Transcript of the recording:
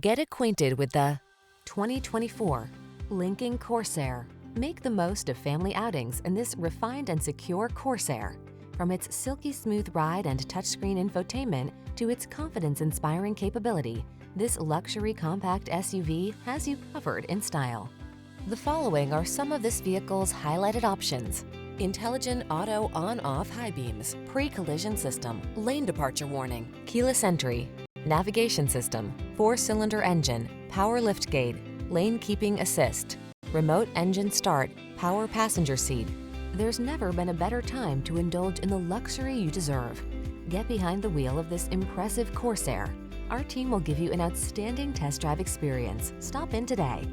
Get acquainted with the 2024 Lincoln Corsair. Make the most of family outings in this refined and secure Corsair. From its silky smooth ride and touchscreen infotainment to its confidence-inspiring capability, this luxury compact SUV has you covered in style. The following are some of this vehicle's highlighted options: intelligent auto on-off high beams, pre-collision system, lane departure warning, keyless entry, navigation system, 4-cylinder engine, power liftgate, lane keeping assist, remote engine start, power passenger seat. There's never been a better time to indulge in the luxury you deserve. Get behind the wheel of this impressive Corsair. Our team will give you an outstanding test drive experience. Stop in today.